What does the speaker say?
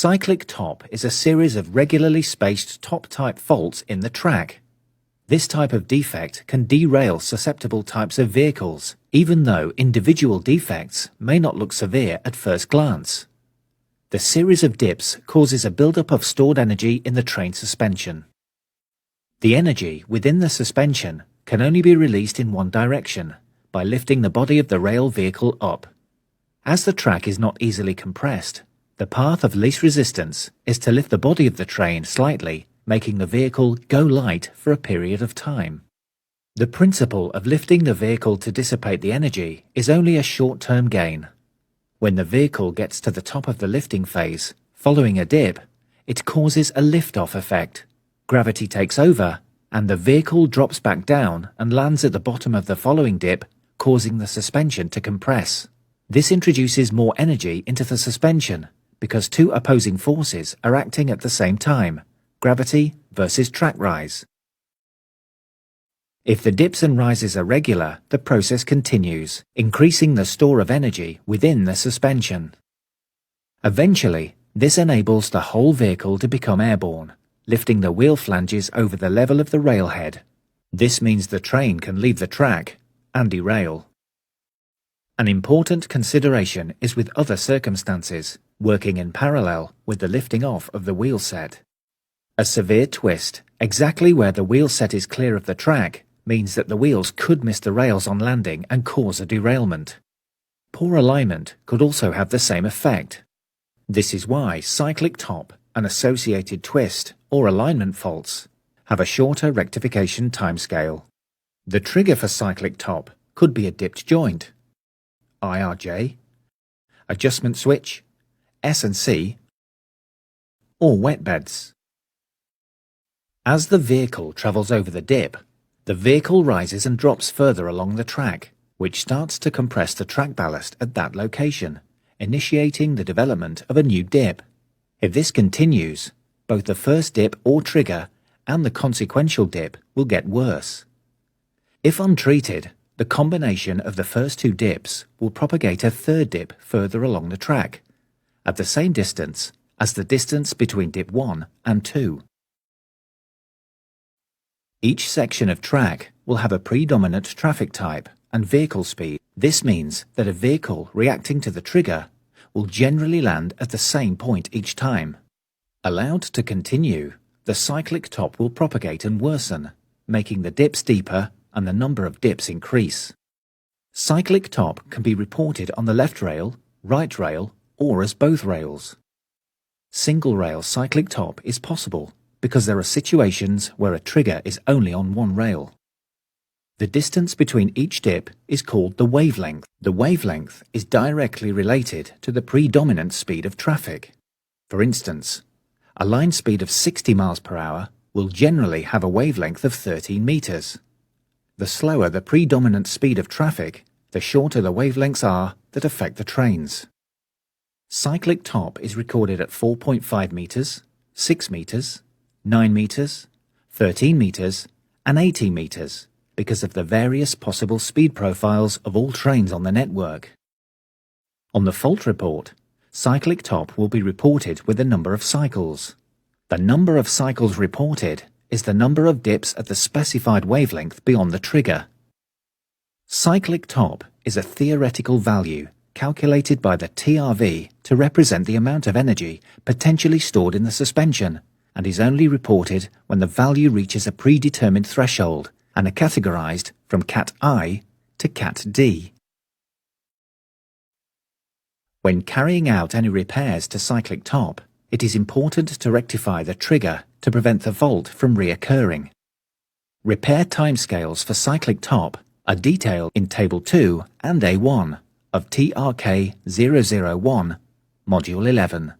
Cyclic top is a series of regularly spaced top-type faults in the track. This type of defect can derail susceptible types of vehicles, even though individual defects may not look severe at first glance. The series of dips causes a buildup of stored energy in the train suspension. The energy within the suspension can only be released in one direction, by lifting the body of the rail vehicle up. As the track is not easily compressed, the path of least resistance is to lift the body of the train slightly, making the vehicle go light for a period of time. The principle of lifting the vehicle to dissipate the energy is only a short-term gain. When the vehicle gets to the top of the lifting phase, following a dip, it causes a lift-off effect. Gravity takes over, and the vehicle drops back down and lands at the bottom of the following dip, causing the suspension to compress. This introduces more energy into the suspension, because two opposing forces are acting at the same time, gravity versus track rise. If the dips and rises are regular, the process continues, increasing the store of energy within the suspension. Eventually, this enables the whole vehicle to become airborne, lifting the wheel flanges over the level of the railhead. This means the train can leave the track and derail. An important consideration is with other circumstances, working in parallel with the lifting off of the wheel set. A severe twist, exactly where the wheel set is clear of the track, means that the wheels could miss the rails on landing and cause a derailment. Poor alignment could also have the same effect. This is why cyclic top and associated twist or alignment faults have a shorter rectification timescale. The trigger for cyclic top could be a dipped joint, IRJ, adjustment switch, S&C, or wet beds. As the vehicle travels over the dip, the vehicle rises and drops further along the track, which starts to compress the track ballast at that location, initiating the development of a new dip. If this continues, both the first dip or trigger and the consequential dip will get worse. If untreated, the combination of the first two dips will propagate a third dip further along the track, at the same distance as the distance between dip 1 and 2. Each section of track will have a predominant traffic type and vehicle speed. This means that a vehicle reacting to the trigger will generally land at the same point each time. Allowed to continue, the cyclic top will propagate and worsen, making the dips deeper and the number of dips increase. Cyclic top can be reported on the left rail, right rail, or as both rails. Single rail cyclic top is possible because there are situations where a trigger is only on one rail. The distance between each dip is called the wavelength. The wavelength is directly related to the predominant speed of traffic. For instance, a line speed of 60 miles per hour will generally have a wavelength of 13 meters. The slower the predominant speed of traffic, the shorter the wavelengths are that affect the trains. Cyclic top is recorded at 4.5 meters, 6 meters, 9 meters, 13 meters, and 18 meters because of the various possible speed profiles of all trains on the network. On the fault report, cyclic top will be reported with the number of cycles. The number of cycles reported is the number of dips at the specified wavelength beyond the trigger. Cyclic top is a theoretical value calculated by the TRV to represent the amount of energy potentially stored in the suspension, and is only reported when the value reaches a predetermined threshold and are categorized from Cat I to Cat D. When carrying out any repairs to cyclic top, it is important to rectify the trigger to prevent the fault from reoccurring. Repair timescales for cyclic top are detailed in Table 2 and A1 of TRK 001, Module 11.